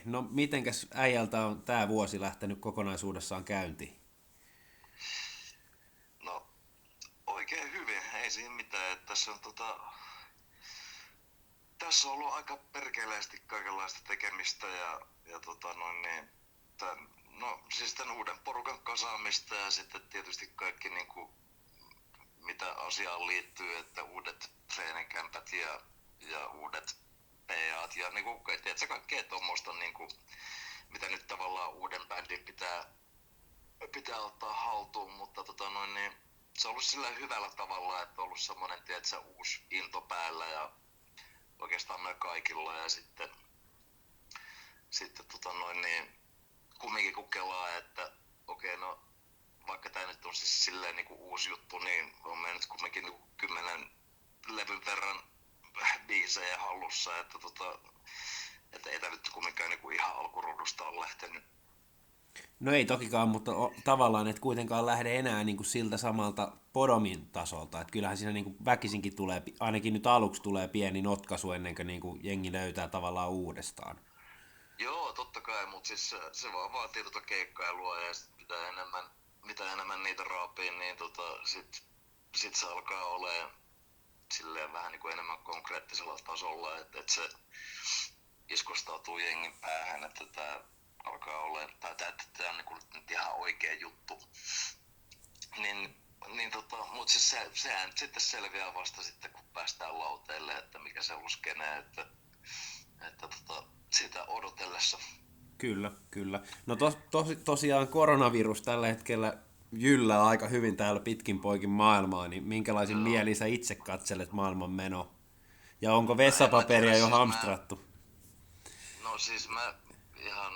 No mitenkäs äijältä on tää vuosi lähtenyt kokonaisuudessaan käyntiin? No oikein hyvin, ei siinä mitään. Että tässä on ollut aika perkeleesti kaikenlaista tekemistä no siis tämän uuden porukan kasaamista ja sitten tietysti kaikki niinku, mitä asiaan liittyy, että uudet treenikämpät ja uudet PAt ja niinku, tiedätkö, kaikkea tuommoista niinku, mitä nyt tavallaan uuden bändin pitää ottaa haltuun, mutta se on ollut sillä hyvällä tavalla, että on ollut semmoinen, tiedätkö, uusi into päällä ja oikeastaan me kaikilla ja sitten kumminkin kun kelaa, että okei, no vaikka tää nyt on siis silleen niinku uusi juttu, niin on meillä nyt kumminkin niinku 10 levyn verran biisejä hallussa, että ei tää nyt kumminkaan niinku ihan alkuruudusta ole lähtenyt. No ei tokikaan, mutta tavallaan et kuitenkaan lähde enää niin kuin siltä samalta podomin tasolta. Et kyllähän siinä niin kuin väkisinkin tulee, ainakin nyt aluksi tulee pieni notkaisu ennen kuin, niin kuin jengi löytää tavallaan uudestaan. Joo, totta kai, mutta siis se vaan vaatii keikkailua ja mitä enemmän niitä raapii, niin sit se alkaa olemaan silleen vähän niin kuin enemmän konkreettisella tasolla, että se iskostautuu jengin päähän, että tää alkaa olemaan, että tää on nyt ihan oikea juttu. Mutta siis sehän sitten selviää vasta sitten, kun päästään lauteille, että mikä se on skene, että sitä odotellessa. Kyllä, kyllä. No tosiaan koronavirus tällä hetkellä jyllää aika hyvin täällä pitkin poikin maailmaa, niin minkälaisin Joo. mielin sä itse katselet maailman meno? Ja onko No en mä tiedä, vessapaperia jo siis hamstrattu? no siis mä ihan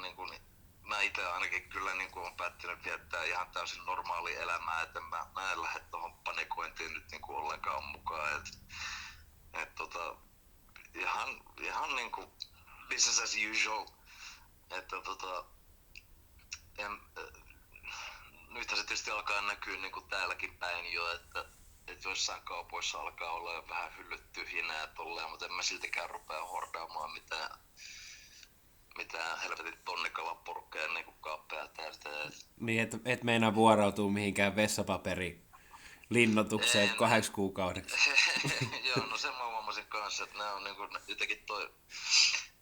mä itse ainakin kyllä on päättänyt viettää ihan täysin normaalia elämää, että mä en lähde tohon panikointiin nyt ollenkaan mukaan, ihan business as usual, että en, nythän se tietysti alkaa näkyä täälläkin päin jo, että joissain kaupoissa alkaa olla vähän hyllyt tyhjinä ja tolleen, mutta en mä siltikään rupea hordaamaan mitään helvetin tonnikalapurkkeja kaappeja täyteen. Niin et meinaa vuorautua mihinkään linnoitukseen En. 2 kuukaudeksi. Joo, no sen mä huomasin kanssa, että nää on jotenkin toi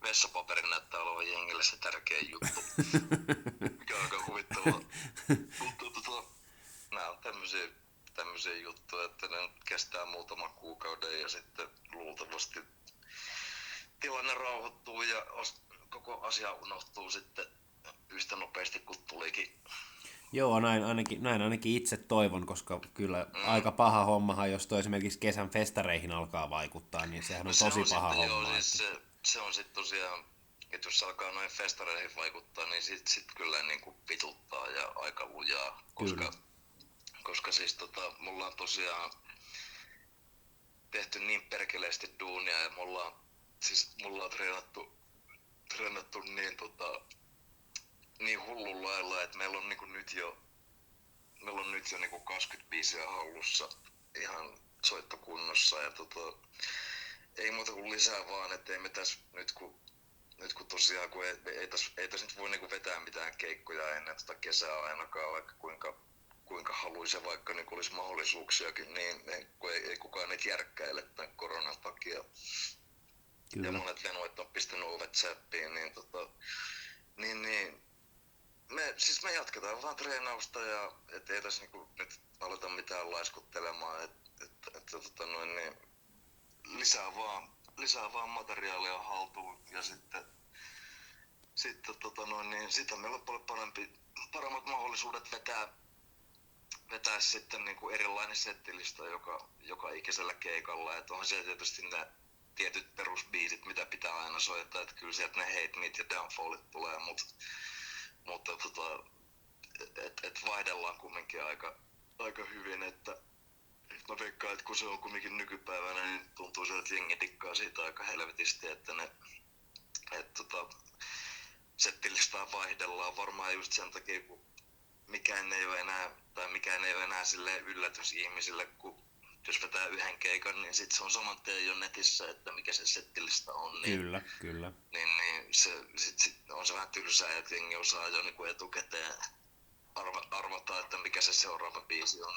vessapaperi näyttää olevan jengille se tärkeä juttu, mikä on aika huvittavaa. Mutta nää on tämmösiä juttuja, että ne kestää muutama kuukauden ja sitten luultavasti tilanne rauhoittuu ja koko asia unohtuu sitten yhtä nopeasti kuin tulikin. Joo, näin ainakin itse toivon, koska kyllä aika paha hommahan, jos toi esimerkiksi kesän festareihin alkaa vaikuttaa, niin sehän No on se tosi on paha sitten joo, homma. siis se on sitten tosiaan, että jos alkaa noin festareihin vaikuttaa, niin sit kyllä vituttaa ja aika lujaa, Kyllä. koska siis mulla on tosiaan tehty niin perkeleesti duunia ja mulla on treenattu niin hullun lailla, että meillä on nyt jo 20 biisiä hallussa ihan soittokunnossa ja ei muuta kuin lisää vaan, että ei me tässä nyt kun tosiaan kun ei tässä nyt voi vetää mitään keikkoja ennen kesää ainakaan, vaikka kuinka haluaisi ja vaikka olisi mahdollisuuksiakin, niin ei kukaan niitä järkkäile tämän koronan takia. Ja Kyllä. monet venuet on pistänyt ovet säppiin, niin me jatketaan vaan treenausta ja ei tässä nyt aleta mitään laiskuttelemaan, niin lisää vaan materiaalia haltuun ja sitten sitä meillä on paljon paremmat mahdollisuudet vetää sitten erilainen settilista joka ikisellä keikalla, että onhan siellä tietysti ne tietyt perusbiisit, mitä pitää aina soittaa, että kyllä sieltä ne Hate Meet ja Downfallit tulee, mutta et vaihdellaan kumminkin aika hyvin, että mä veikkaan, että kun se on kumminkin nykypäivänä, niin tuntuu sieltä, että jengi dikkaa siitä aika helvetisti, että settilistaa vaihdellaan varmaan just sen takia, kun mikään ei ole enää silleen yllätys ihmisille, kun jos vetää yhden keikan, niin sit se on saman tien jo netissä, että mikä se settilista on. Kyllä, kyllä. Niin sit on se vähän tylsää, että jengi osaa jo niinku etukäteen arvata, että mikä se seuraava biisi on.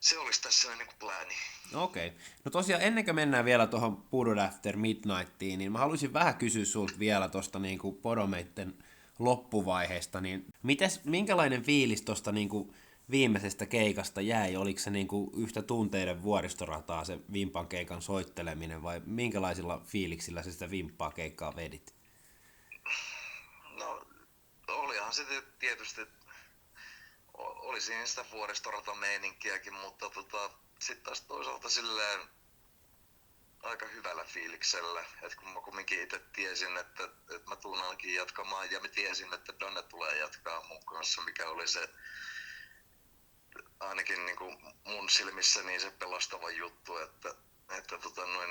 Se olisi tässä niinku plääni. Okei. No tosiaan ennen kuin mennään vielä tuohon Pudod After Midnightiin, niin mä haluaisin vähän kysyä sulta vielä tuosta niinku Podomeitten loppuvaiheesta, niin minkälainen fiilis tuosta niinku viimeisestä keikasta jäi? Oliko se niinku yhtä tunteiden vuoristorataa se Vimpan keikan soitteleminen vai minkälaisilla fiiliksillä se sitä Vimppaa keikkaa vedit? No olihan se tietysti, oli siinä sitä vuoristoratameininkiäkin, mutta sitten taas toisaalta silleen aika hyvällä fiiliksellä, että kun mä kumminkin itse tiesin, että mä tuun ainakin jatkamaan ja mä tiesin, että Danne tulee jatkaa mun kanssa, mikä oli se ainakin niin kuin mun silmissä niin se pelastava juttu, että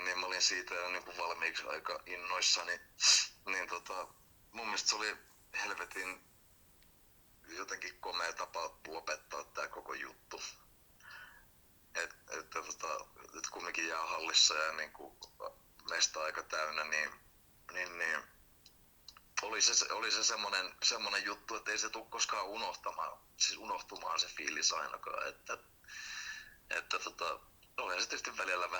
niin mä olin siitä jo niin kuin valmiiksi aika innoissani, mun mielestä se oli helvetin jotenkin komea tapa lopettaa tää koko juttu. Että kumminkin jäähallissa ja niin mesta aika täynnä, niin oli se semmonen juttu, että ei se tule koskaan unohtumaan se fiilis ainakaan, että oli se tietysti välillä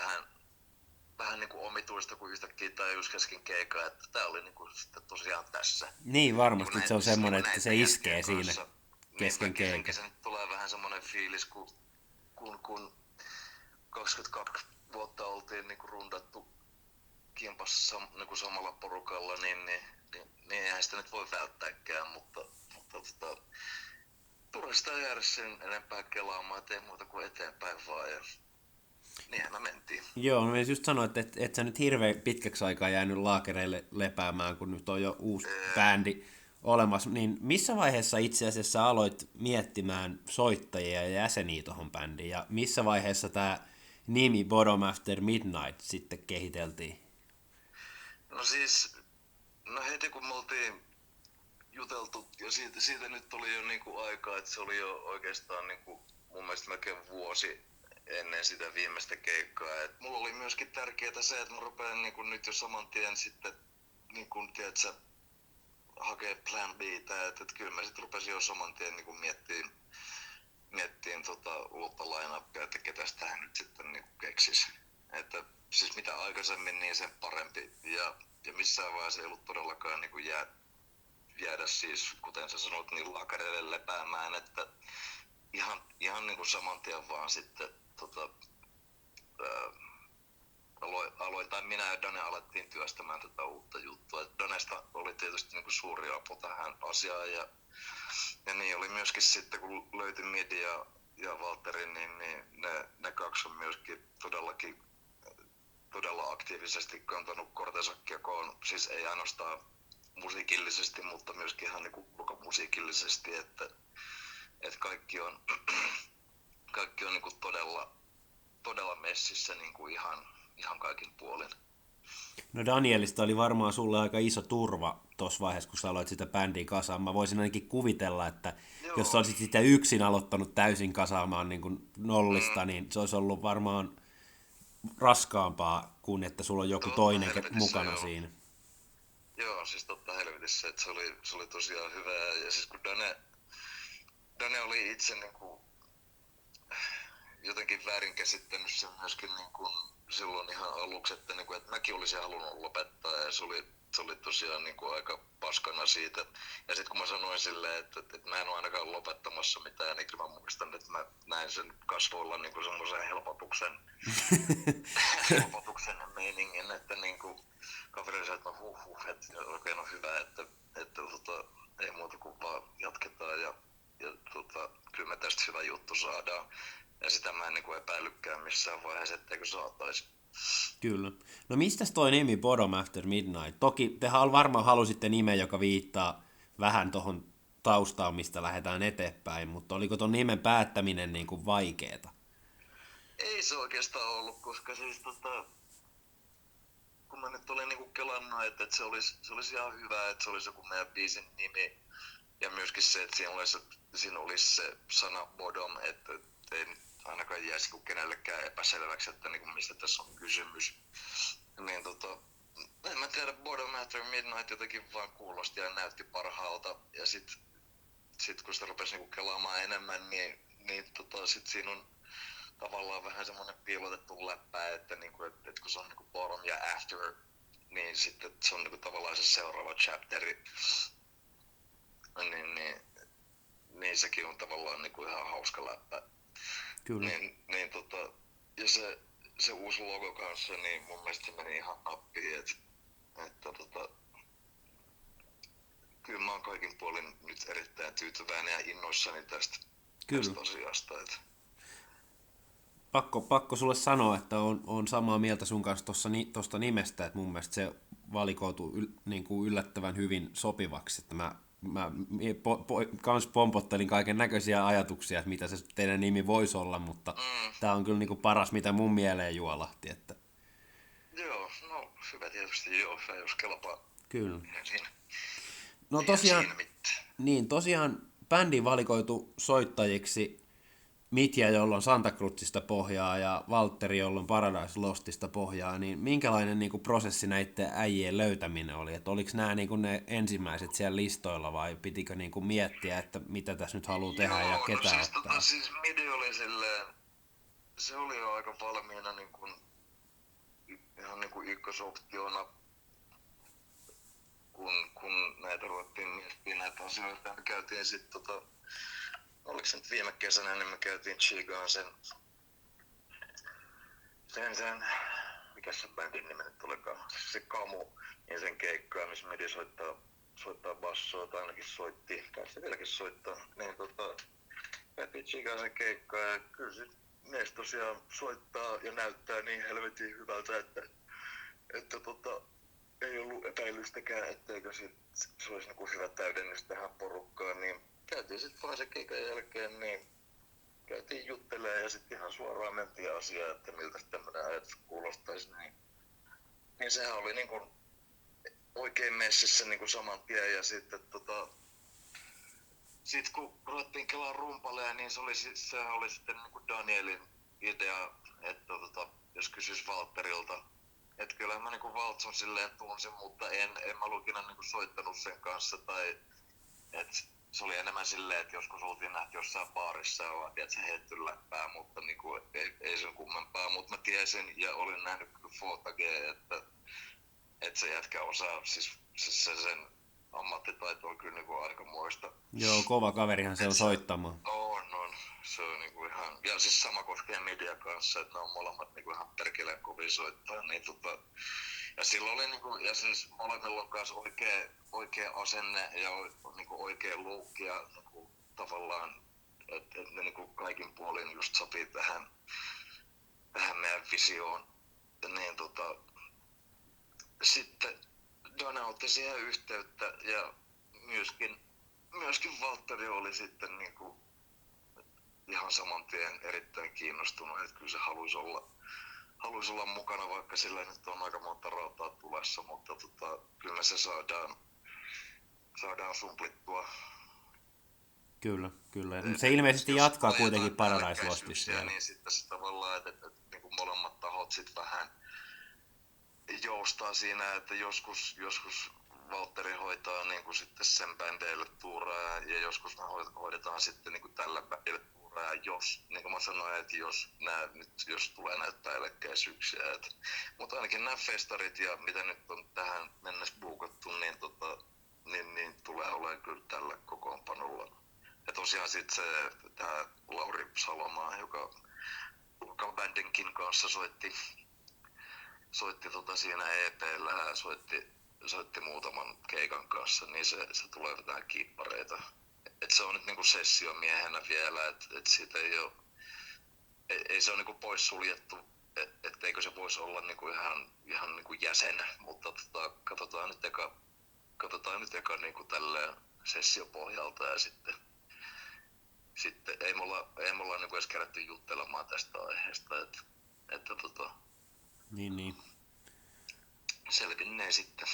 vähän niin kuin omituista, kun yhtäkkiä tajus kesken keikaa, että tää oli niin kuin sitten tosiaan tässä. Niin varmasti, että se on semmoinen, että se iskee siinä kesken keikan. Se nyt tulee vähän semmoinen fiilis, kun 22 vuotta oltiin niin kuin rundattu kimpassa niin kuin samalla porukalla, niin eihän sitä nyt voi välttääkään, mutta turha sitä jäädä sen enempää kelaamaan, ettei muuta kuin eteenpäin vaan. Ja niinhän me mentiin. Joo, mä just sanoin, että et sä nyt hirveän pitkäksi aikaa jäänyt laakereille lepäämään, kun nyt on jo uusi bändi olemassa. Niin missä vaiheessa itse asiassa aloit miettimään soittajia ja jäseniä tuohon bändiin? Ja missä vaiheessa tämä nimi Bottom After Midnight sitten kehiteltiin? No siis, heti kun me oltiin juteltu, ja siitä nyt oli jo niinku aikaa, että se oli jo oikeastaan niinku, mun mielestä melkein vuosi ennen sitä viimeistä keikkaa. Et mulla oli myöskin tärkeää se, että mä rupean niinku nyt jo saman tien sitten niinku, tiedätkö, hakee plan B:tä, että kyllä mä sitten rupesin jo saman tien niinku miettiin uutta line-upia, että ketä sitä nyt sitten niinku keksis. Että siis mitä aikaisemmin, niin sen parempi. Ja missään vaiheessa ei ollut todellakaan niinku jäädä siis, kuten sä sanot, niin laakereille lepäämään, että ihan niin kuin saman tien vaan sitten minä ja Dane alettiin työstämään tätä uutta juttua. Et Danesta oli tietysti niin kuin suuri apu tähän asiaan ja niin oli myöskin sitten, kun löytyi Midi ja Valtteri, niin ne kaksi on myöskin todella aktiivisesti kantanut kortensa kekoon, siis ei ainoastaan musiikillisesti, mutta myöskin ihan niin kuin musiikillisesti, että kaikki on niin kuin todella messissä niin kuin ihan kaikin puolin. No Danielista oli varmaan sulle aika iso turva tuossa vaiheessa, kun sä aloit sitä bändiä kasaamaan. Mä voisin ainakin kuvitella, että jos sä olisit sitä yksin aloittanut täysin kasaamaan niin kuin nollista, niin se olisi ollut varmaan raskaampaa kuin että sulla on joku toinen mukana siinä. Joo, siis totta helvetissä, että se oli tosiaan hyvä. Ja siis kun Dane oli itse niin kuin jotenkin väärinkäsittänyt sen myöskin niin kuin silloin ihan aluksi, että mäkin olisin halunnut lopettaa ja se oli tosiaan niin kuin aika paskana siitä. Ja sitten kun mä sanoin silleen, että mä en ole ainakaan lopettamassa mitään, niin kyllä mä muistan, että mä näin sen kasvoilla niin kuin semmoisen helpotuksen meiningin, että niin kuin kaveri sanoi, että että oikein on hyvä, että ei muuta kuin vaan jatketaan ja kyllä me tästä hyvä juttu saadaan. Ja sitä mä en niin kuin epäilykään missään vaiheessa, etteikö saataisi. Kyllä. No mistäs toi nimi Bottom After Midnight? Toki te varmaan halusitte nimen, joka viittaa vähän tuohon taustaan, mistä lähdetään eteenpäin, mutta oliko ton nimen päättäminen niin kuin vaikeeta? Ei se oikeastaan ollut, koska siis kun mä nyt olin niin kuin kelannut, että se olisi ihan hyvä, että se olisi joku meidän biisin nimi. Ja myöskin se, että siinä olisi se sana bottom, että ei nyt ainakaan jäisi kenellekään epäselväksi, että niin kuin mistä tässä on kysymys. Niin en mä tiedä, Bottom After Midnight jotenkin vaan kuulosti ja näytti parhaalta. Ja sit kun sitä rupesi niinku kelaamaan enemmän, niin sit siinä on tavallaan vähän semmoinen piilotettu läppä, että niinku, et kun se on niinku Bottom ja After, niin sitten se on niinku tavallaan se seuraava chapteri. Niin sekin on tavallaan niinku ihan hauska läppä. Kyllä. Ja se uusi logo kanssa, niin mun mielestä se meni ihan nappiin, että kyllä mä oon kaikin puolin nyt erittäin tyytyväinen ja innoissani tästä asiasta. Pakko sulle sanoa, että on samaa mieltä sun kanssa tuosta nimestä, että mun mielestä se valikoituu niin kuin yllättävän hyvin sopivaksi, että mä kans pompottelin kaiken näköisiä ajatuksia, että mitä se teidän nimi voisi olla, mutta tää on kyllä niin kuin paras, mitä mun mieleen juolahti. Että... Joo, no hyvä tietysti, joo, jos kelpaa. Kyllä. Niin. No tosiaan bändi valikoitu soittajiksi Mitja, jolla on Santa Cruzista pohjaa, ja Valtteri, jolla on Paradise Lostista pohjaa, niin minkälainen niin kuin prosessi näiden äijien löytäminen oli? Että oliko nämä niin kuin ne ensimmäiset siellä listoilla, vai pitikö niin kuin miettiä, että mitä tässä nyt haluaa tehdä ja ketä ottaa? Siis Midi oli silleen, se oli jo aika valmiina niin kuin, ihan niin kuin ykkösoptiona, kun näitä ruvettiin miettimään näitä asioita. Me käytiin sitten oliko se nyt viime kesänä, niin me käytiin Chigaan sen mikä se bändin nimi nyt olikaan, se Kamu, niin sen keikkaa, missä Medi soittaa bassoa, tai ainakin soitti, kai se vieläkin soittaa, niin käytiin Chigaan sen keikkaa, ja kyllä se mies tosiaan soittaa ja näyttää niin helvetin hyvältä, että ei ollut epäilystäkään, etteikö se olisi niin hyvä täydennys tähän porukkaan, niin käytiin sitten vaan sen keikan jälkeen, niin käytiin juttelemaan ja sitten ihan suoraan mentiin asiaan, että miltä tämmöinen ajatus kuulostaisi. Niin sehän oli niin kuin oikein messissä niin kuin saman tien ja sitten kun ruvettiin kelaa rumpaleja, niin sehän oli sitten niin kuin Danielin idea, että jos kysyisi Valtterilta, että kyllä mä niinku Valtson silleen tunsin, mutta en mä ollut ikinä niinku soittanut sen kanssa tai et se oli enemmän silleen, että joskus oltiin nähty jossain baarissa ja ollaan tietysti heitetty läppää, mutta niinku, ei sen kummempaa. Mutta mä tiesin ja olin nähnyt kyllä Fotage, että se jätkä osaa, siis sen ammattitaito on kyllä niinku aikamoista. Joo, kova kaverihan se on soittamaan. On. Se on niinku ihan, ja siis sama koskee Media kanssa, että ne on molemmat niinku ihan perkeleen kovin soittaa. Niin ja silloin oli niinku, ja siis molemmilla on kanssa oikea asenne ja niinku oikea look ja niinku, tavallaan, että ne niinku kaikin puolin just sopii tähän meidän visioon. Niin sitten Dana otti siihen yhteyttä ja myöskin Valtteri oli sitten niinku ihan saman tien erittäin kiinnostunut, että kyllä se haluaisi olla mukana, vaikka sillä nyt on aika monta rautaa tulessa, mutta kyllä me se saadaan sumplittua. Kyllä. Se ilmeisesti jatkaa kuitenkin Paradise Lostissa. Niin sitten se tavallaan, että niin kuin molemmat tahot sitten vähän joustaa siinä, että joskus Valtteri hoitaa niin kuin sitten sen bändeille tuuraa ja joskus me hoidetaan sitten niin kuin tällä bändille tuuraa. Jos, niin kuin mä sanoin, että jos tulee näitä päällekkäisyyksiä. Mutta ainakin nämä festarit ja mitä nyt on tähän mennessä buukattu, niin tulee olemaan kyllä tällä kokoonpanolla. Ja tosiaan sitten tämä Lauri Salomaa, joka bändinkin kanssa soitti siinä EP:llä ja soitti muutaman keikan kanssa, niin se tulee vetämään kiippareita. Et se on nyt niinku sessiomiehenä vielä, että siitä ei se ole niinku poissuljettu, etteikö se voisi olla niinku ihan niinku jäsen, mutta katsotaan nyt eka niinku tälleen sessiopohjalta ja sitten ei me olla niinku edes kerätty juttelemaan tästä aiheesta, että Niin. Selvinnee sitten.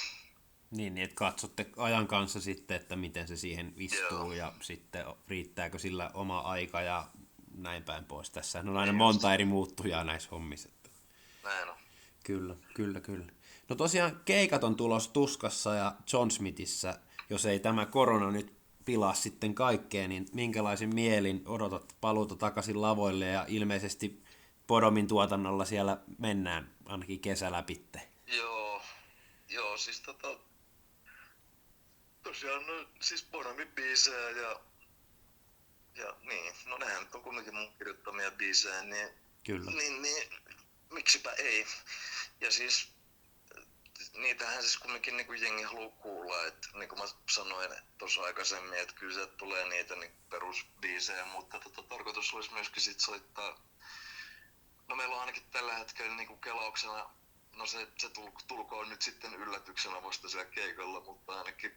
Niin, että katsotte ajan kanssa sitten, että miten se siihen istuu. Joo. Ja sitten riittääkö sillä oma aika ja näin päin pois. Tässä on aina monta eri muuttujaa näissä hommissa. Näin on. Kyllä, kyllä, kyllä. No tosiaan keikat on tulossa Tuskassa ja John Smithissä, jos ei tämä korona nyt pilaa sitten kaikkea, niin minkälaisin mielin odotat paluuta takaisin lavoille ja ilmeisesti Podomin tuotannolla siellä mennään ainakin kesällä pitte. Joo, siis tosiaan no, siis Podomin biisejä ja niin, no nehän nyt on kumminkin mun kirjoittamia biisejä, niin, Kyllä. niin miksipä ei. Ja siis niitähän siis kumminkin niin kuin jengi haluaa kuulla, että niin kuin mä sanoin tuossa aikaisemmin, että kyllä sieltä tulee niitä niin perusbiisejä, mutta tarkoitus olisi myöskin sit soittaa, no meillä on ainakin tällä hetkellä niin kuin kelauksena, no se tulkoon nyt sitten yllätyksenä vasta siellä keikalla, mutta ainakin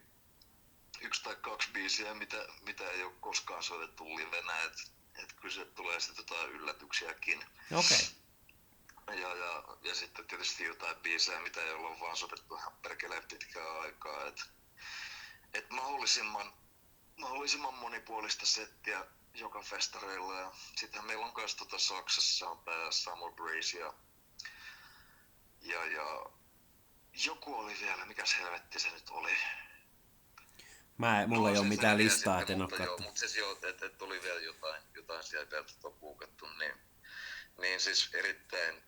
1 tai 2 biisiä, mitä ei ole koskaan soitettu livenä, että kyllä se tulee sitten jotain yllätyksiäkin. Okei. Ja sitten tietysti jotain biisejä, mitä ei olla vaan soitettu ihan perkeleen pitkään aikaa. Et mahdollisimman monipuolista settiä joka festareilla. Ja sittenhän meillä on myös Saksassa on tää Summer Breeze ja joku oli vielä, mikäs helvetti se nyt oli. Mulla ei ole mitään listaa, et en ole katsonut. Mutta siis joo, että oli vielä jotain sieltä vielä puukattu, niin siis erittäin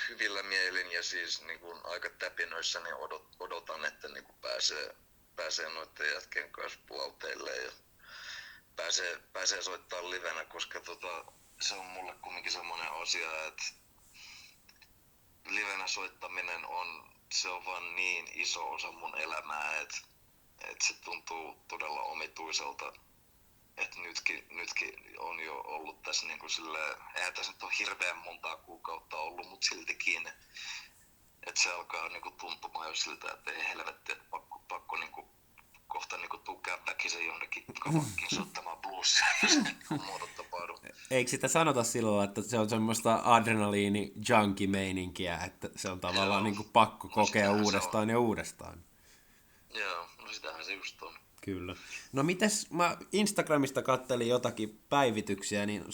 hyvillä mielin ja siis niin kuin aika täpinöissä niin odotan, että niin kuin pääsee noiden jätkien kanssa lauteille ja pääsee soittaa livenä, koska se on mulle kumminkin semmoinen asia, että livenä soittaminen se on vaan niin iso osa mun elämää, että se tuntuu todella omituiselta. Että nytkin on jo ollut tässä niin kuin silleen, eihän tässä nyt ole hirveän montaa kuukautta ollut, mutta siltikin, että se alkaa niin kuin tuntumaan jo siltä, että ei helvetti, että pakko niin kuin, kohta niin kuin tukea väkisen jonnekin kavakkiin soittamaan bluesia, jos ei niin muuta tapahdu. Eikö sitä sanota silloin, että se on semmoista adrenaliini-junkie-meininkiä, että se on tavallaan niin kuin pakko kokea uudestaan ja uudestaan? Joo, no sitähän se just on. Kyllä. No mites, mä Instagramista kattelin jotakin päivityksiä, niin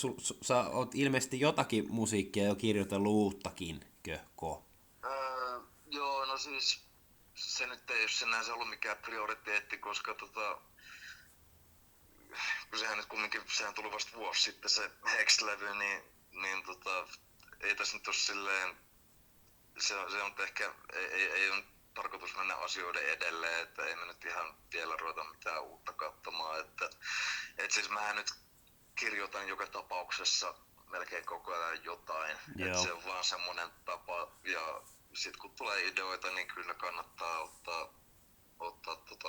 sä oot ilmeisesti jotakin musiikkia jo kirjoitellut uuttakin, köhko? Joo, no siis se nyt ei ole sinänsä ollut mikään prioriteetti, koska kun sehän nyt kumminkin, sehän tuli vasta vuosi sitten se Hex-levy, niin ei tässä nyt ole silleen, se on ehkä, ei ole tarkoitus mennä asioiden edelleen, että ei me nyt ihan vielä ruveta mitään uutta katsomaan, että siis mähän nyt kirjoitan joka tapauksessa melkein koko ajan jotain, että se on vaan semmoinen tapa, ja sit kun tulee ideoita, niin kyllä ne kannattaa ottaa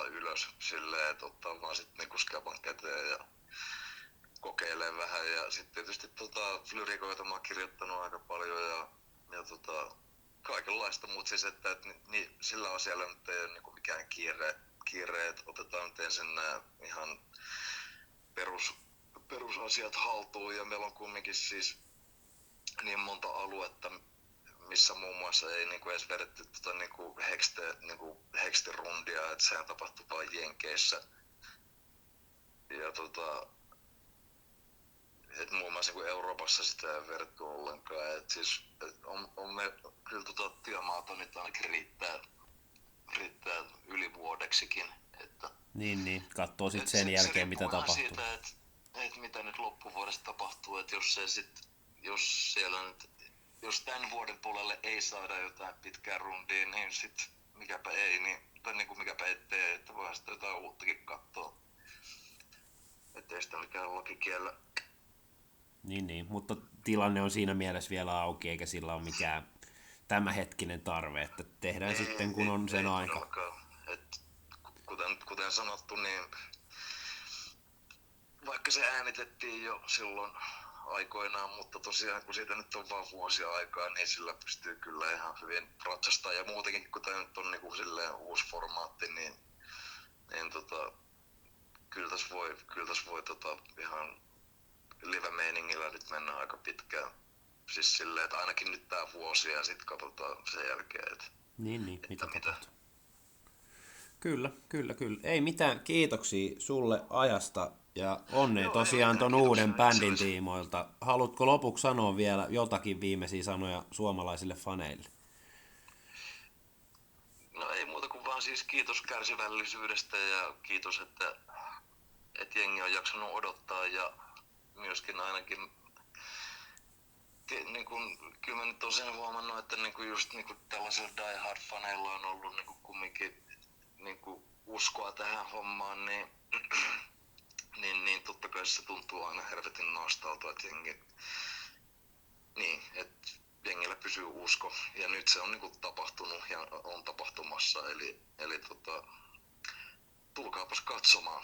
ylös silleen, että ottaa vaan sit niinku skäpan käteen ja kokeilee vähän, ja sitten tietysti lyrikoita mä oon kirjoittanut aika paljon, ja kaikenlaista, mutta siis että sillä asialla nyt ei ole niinku mikään kiire, että otetaan nyt ensin nämä ihan perusasiat haltuun, ja meillä on kumminkin siis niin monta aluetta, missä muun muassa ei niinku edes vedetty niinku hexte-rundia, että sehän tapahtuu vain Jenkeissä. Ja et muun muassa niin Euroopassa sitä ei vedetty ollenkaan. Et siis on me kyllä työmaata nyt ainakin riittää yli vuodeksikin. Että, niin. Katsoo sitten sen jälkeen, mitä tapahtuu. Siitä, että mitä nyt loppuvuodesta tapahtuu, että jos tämän vuoden puolelle ei saada jotain pitkää rundia, niin sit mikäpä ei, mikäpä ettei, että voidaan sitten jotain uuttakin katsoa. Ettei sitä mikään lakikiellä. Niin, mutta tilanne on siinä mielessä vielä auki, eikä sillä ole mikään tämänhetkinen tarve, että tehdään sitten, kun on sen aika. Kuten sanottu, niin vaikka se äänitettiin jo silloin aikoinaan, mutta tosiaan kun siitä nyt on vaan vuosia aikaa, niin sillä pystyy kyllä ihan hyvin ratsastamaan. Ja muutenkin, kun tämä nyt on niin kuin silleen uusi formaatti, niin kyllä tässä voi ihan live-meiningillä nyt mennä aika pitkään. Siis silleen, että ainakin nyt tää vuosi ja sitten katsotaan sen jälkeen, että mitä tapahtuu. Kyllä. Ei mitään, kiitoksia sulle ajasta Ja onnea Joo, ei tosiaan mitään, ton uuden kiitoksia bändin itsellesi. tiimoilta. Haluatko lopuksi sanoa vielä jotakin viimeisiä sanoja suomalaisille faneille? No ei muuta kuin vaan siis kiitos kärsivällisyydestä ja kiitos, että jengi on jaksanut odottaa ja myöskin ainakin niin kun, kyllä mä nyt olen sen huomannut, että niin kun just niin kun tällaisilla Die Hard-faneilla on ollut niin kun kumminkin niin kun uskoa tähän hommaan, niin, niin totta kai se tuntuu aina helvetin nostalta, että jengillä pysyy usko. Ja nyt se on niin kun tapahtunut ja on tapahtumassa, eli tulkaapas katsomaan.